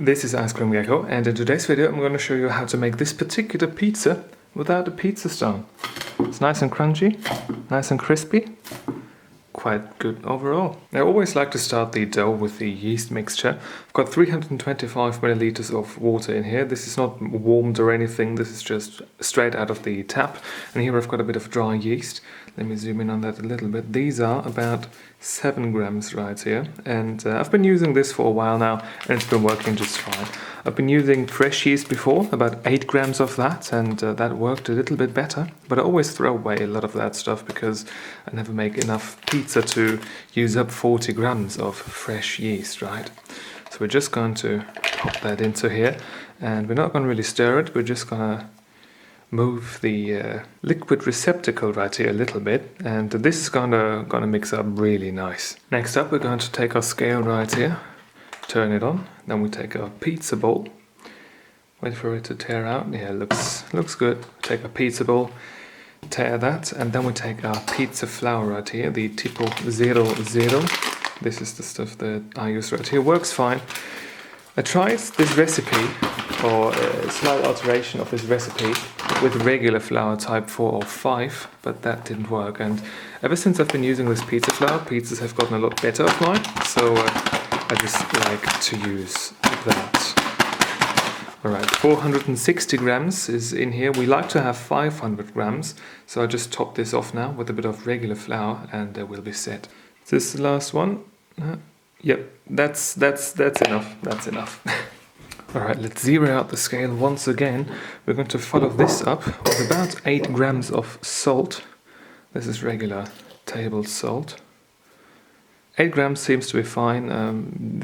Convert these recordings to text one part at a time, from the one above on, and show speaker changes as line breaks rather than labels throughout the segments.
This is Ice Cream Gecko, and in today's video I'm going to show you how to make this particular pizza without a pizza stone. It's nice and crunchy, nice and crispy, quite good overall. I always like to start the dough with the yeast mixture. I've got 325 milliliters of water in here. This is not warmed or anything, this is just straight out of the tap. And here I've got a bit of dry yeast. Let me zoom in on that a little bit. These are about 7 grams right here, and I've been using this for a while now and it's been working just fine. I've been using fresh yeast before, about 8 grams of that, and that worked a little bit better, but I always throw away a lot of that stuff because I never make enough pizza to use up 40 grams of fresh yeast, right? So we're just going to pop that into here, and we're not going to really stir it, we're just going to move the liquid receptacle right here a little bit, and this is gonna mix up really nice. Next up, we're going to take our scale right here, turn it on, then we take our pizza bowl, wait for it to tear out. Yeah, looks good. Take a pizza bowl, tear that, and then we take our pizza flour right here, the Tipo 00. This is the stuff that I use right here. Works fine. I tried this recipe, or a slight alteration of this recipe, with regular flour type 4 or 5, but that didn't work, and ever since I've been using this pizza flour, pizzas have gotten a lot better of mine, so I just like to use that. Alright, 460 grams is in here. We like to have 500 grams, so I just top this off now with a bit of regular flour, and we'll be set. Is this the last one? Yep, that's enough, that's enough. Alright, let's zero out the scale once again. We're going to follow this up with about 8 grams of salt. This is regular table salt. 8 grams seems to be fine.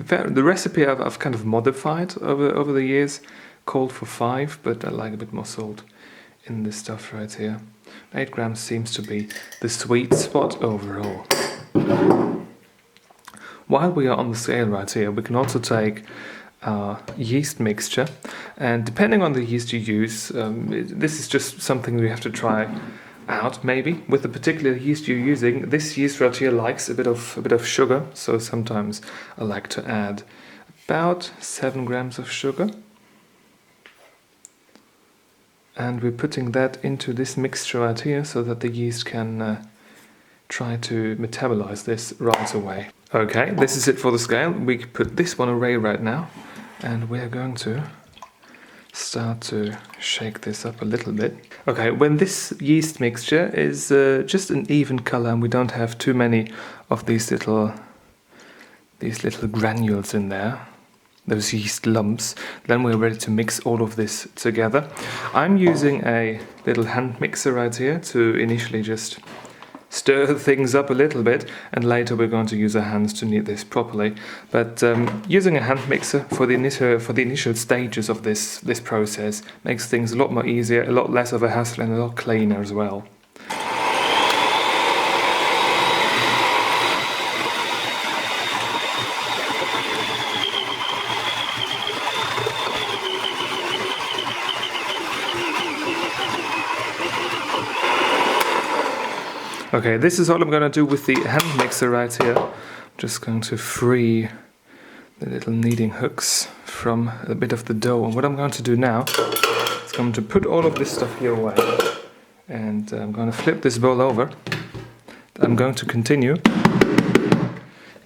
The recipe I've kind of modified over the years. Called for 5, but I like a bit more salt in this stuff right here. 8 grams seems to be the sweet spot overall. While we are on the scale right here, we can also take yeast mixture, and depending on the yeast you use, this is just something we have to try out maybe with the particular yeast you're using. This yeast right here likes a bit of sugar, so sometimes I like to add about 7 grams of sugar, and we're putting that into this mixture right here so that the yeast can try to metabolize this right away. Okay, this is it for the scale. We put this one away right now, and we're going to start to shake this up a little bit. Okay, when this yeast mixture is just an even color and we don't have too many of these little granules in there, those yeast lumps, then we're ready to mix all of this together. I'm using a little hand mixer right here to initially just stir things up a little bit, and later we're going to use our hands to knead this properly. But using a hand mixer for the initial stages of this process makes things a lot more easier, a lot less of a hassle, and a lot cleaner as well. Okay, this is all I'm going to do with the hand mixer right here. I'm just going to free the little kneading hooks from a bit of the dough. And what I'm going to do now is going to put all of this stuff here away. And I'm going to flip this bowl over. I'm going to continue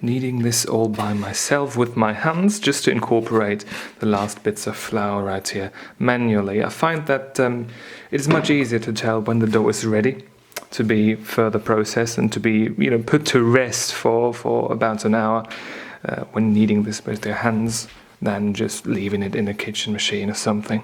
kneading this all by myself with my hands, just to incorporate the last bits of flour right here manually. I find that it is much easier to tell when the dough is ready to be further processed and to be, put to rest for about an hour when kneading this with your hands, than just leaving it in a kitchen machine or something.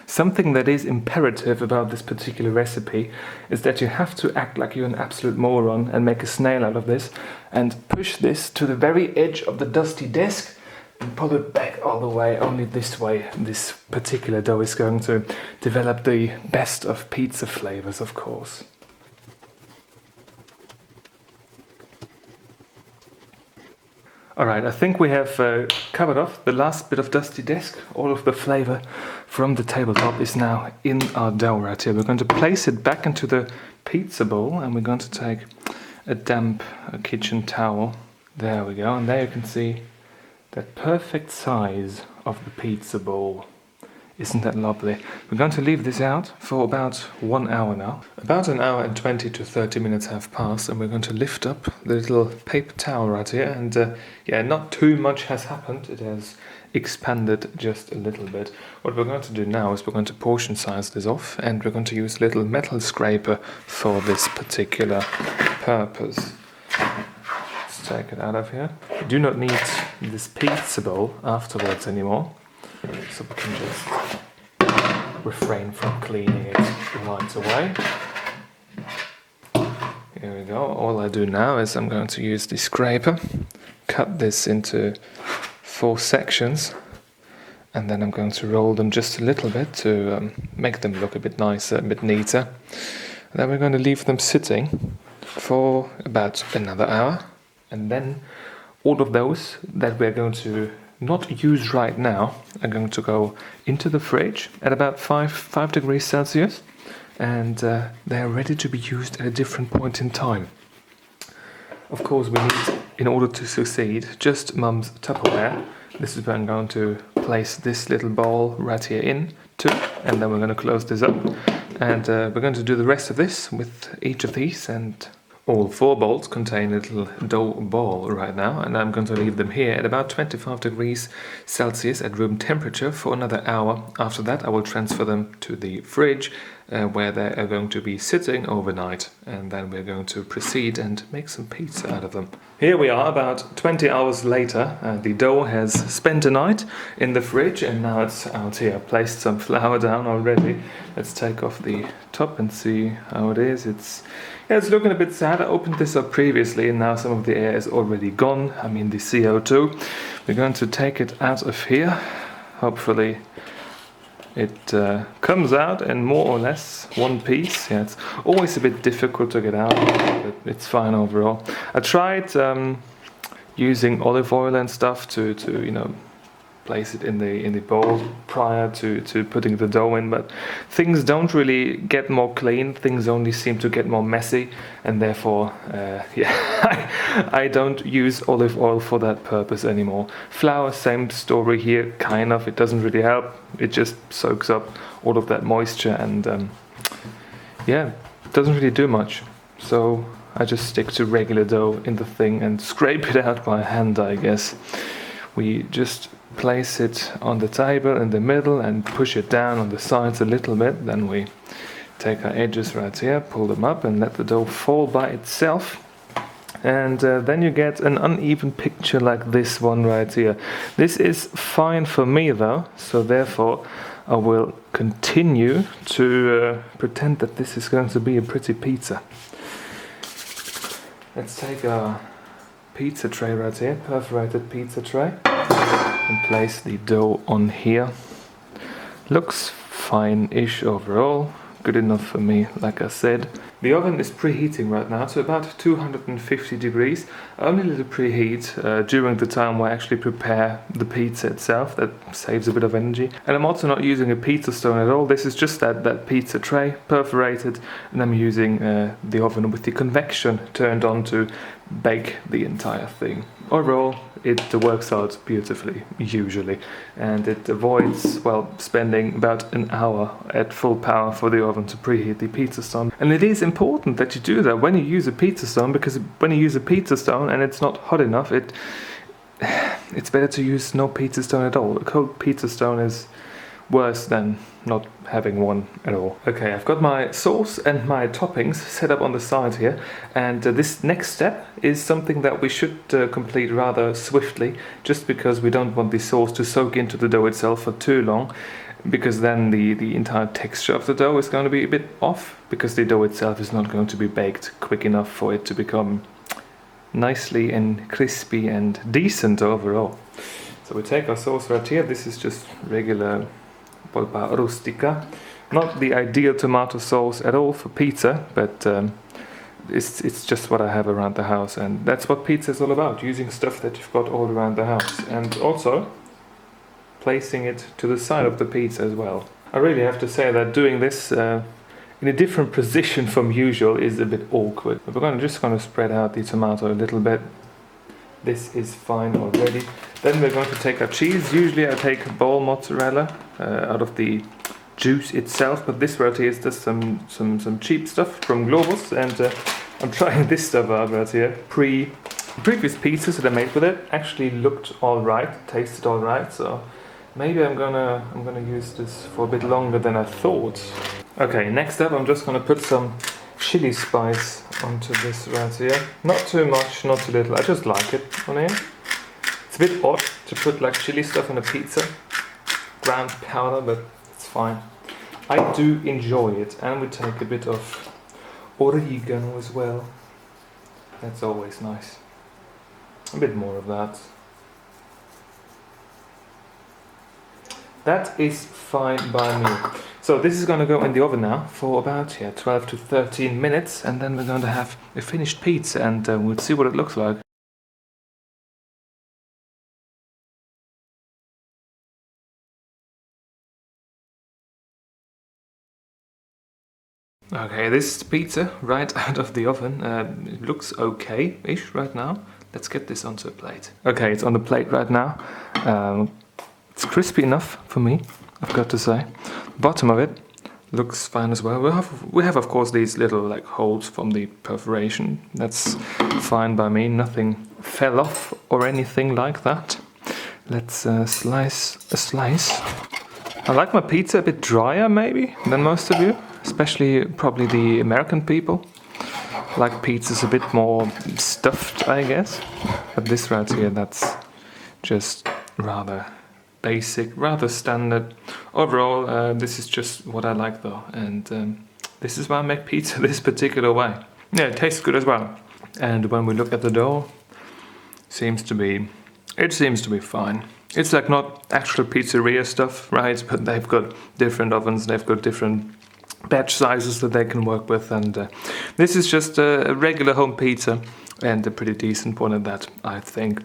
Something that is imperative about this particular recipe is that you have to act like you're an absolute moron and make a snail out of this and push this to the very edge of the dusty desk and pull it back all the way. Only this way this particular dough is going to develop the best of pizza flavors, of course. Alright, I think we have covered off the last bit of dusty desk. All of the flavor from the tabletop is now in our dough right here. We're going to place it back into the pizza bowl, and we're going to take a damp kitchen towel. There we go, and there you can see that perfect size of the pizza bowl. Isn't that lovely? We're going to leave this out for about 1 hour now. About an hour and 20 to 30 minutes have passed, and we're going to lift up the little paper towel right here. And yeah, not too much has happened. It has expanded just a little bit. What we're going to do now is we're going to portion size this off, and we're going to use a little metal scraper for this particular purpose. Let's take it out of here. We do not need this pizza bowl afterwards anymore, so we can just refrain from cleaning it right away. Here we go. All I do now is I'm going to use the scraper, cut this into 4 sections, and then I'm going to roll them just a little bit to make them look a bit nicer, a bit neater. And then we're going to leave them sitting for about another hour, and then all of those that we're going to not use right now are going to go into the fridge at about 5 degrees Celsius, and they're ready to be used at a different point in time. Of course, we need, in order to succeed, just Mum's Tupperware. This is where I'm going to place this little bowl right here in too, and then we're going to close this up, and we're going to do the rest of this with each of these. And all 4 bowls contain a little dough ball right now, and I'm going to leave them here at about 25 degrees Celsius at room temperature for another hour. After that, I will transfer them to the fridge where they are going to be sitting overnight, and then we're going to proceed and make some pizza out of them. Here we are about 20 hours later. The dough has spent a night in the fridge, and now it's out here. I've placed some flour down already. Let's take off the top and see how it is. It's looking a bit sad. I opened this up previously, and now some of the air is already gone. I mean the CO2. We're going to take it out of here. Hopefully it comes out in more or less one piece. Yeah, it's always a bit difficult to get out, but it's fine overall. I tried using olive oil and stuff to you know, place it in the bowl prior to putting the dough in, but things don't really get more clean. Things only seem to get more messy, and therefore yeah, I don't use olive oil for that purpose anymore. Flour, same story here, kind of. It doesn't really help. It just soaks up all of that moisture, and yeah, it doesn't really do much. So I just stick to regular dough in the thing and scrape it out by hand, I guess. We just place it on the table in the middle and push it down on the sides a little bit. Then we take our edges right here, pull them up, and let the dough fall by itself. And then you get an uneven picture like this one right here. This is fine for me though, so therefore I will continue to pretend that this is going to be a pretty pizza. Let's take our pizza tray right here, perforated pizza tray, and place the dough on here. Looks fine-ish overall, good enough for me, like I said. The oven is preheating right now to about 250 degrees. I only let it preheat during the time where I actually prepare the pizza itself. That saves a bit of energy. And I'm also not using a pizza stone at all. This is just that pizza tray, perforated, and I'm using the oven with the convection turned on to bake the entire thing. Overall, it works out beautifully, usually, and it avoids, well, spending about an hour at full power for the oven to preheat the pizza stone. And it is important that you do that when you use a pizza stone, because when you use a pizza stone and it's not hot enough, it's better to use no pizza stone at all. A cold pizza stone is worse than not having one at all. Okay, I've got my sauce and my toppings set up on the side here, and this next step is something that we should complete rather swiftly, just because we don't want the sauce to soak into the dough itself for too long, because then the entire texture of the dough is going to be a bit off, because the dough itself is not going to be baked quick enough for it to become nicely and crispy and decent overall. So we take our sauce right here. This is just regular polpa rustica. Not the ideal tomato sauce at all for pizza, but it's just what I have around the house, and that's what pizza is all about, using stuff that you've got all around the house, and also placing it to the side of the pizza as well. I really have to say that doing this in a different position from usual is a bit awkward, but we're just going to spread out the tomato a little bit. This is fine already. Then we're going to take our cheese. Usually I take ball mozzarella out of the juice itself, but this right here is just some cheap stuff from Globus, and I'm trying this stuff out right here. Previous pizzas that I made with it actually looked alright, tasted alright, so maybe I'm gonna use this for a bit longer than I thought. Okay, next up I'm just gonna put some chili spice onto this right here. Not too much, not too little, I just like it on here. It's a bit odd to put like chili stuff on a pizza, ground powder, but it's fine. I do enjoy it, and we take a bit of oregano as well. That's always nice. A bit more of that. That is fine by me. So this is going to go in the oven now for about 12 to 13 minutes, and then we're going to have a finished pizza, and we'll see what it looks like. Okay, this is pizza right out of the oven. It looks okay-ish right now. Let's get this onto a plate. Okay, it's on the plate right now. It's crispy enough for me, I've got to say. The bottom of it looks fine as well. We have of course these little like holes from the perforation. That's fine by me. Nothing fell off or anything like that. Let's slice a slice. I like my pizza a bit drier maybe than most of you, especially probably the American people. Like pizzas a bit more stuffed, I guess. But this right here, that's just rather basic, rather standard. Overall, this is just what I like though, and this is why I make pizza this particular way. Yeah, it tastes good as well. And when we look at the dough, it seems to be fine. It's like not actual pizzeria stuff, right? But they've got different ovens, they've got different batch sizes that they can work with, and this is just a regular home pizza, and a pretty decent one at that, I think.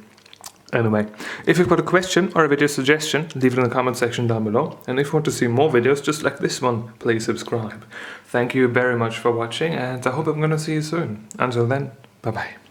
Anyway, if you've got a question or a video suggestion, leave it in the comment section down below, and if you want to see more videos just like this one, please subscribe. Thank you very much for watching, and I hope I'm gonna see you soon. Until then, bye bye.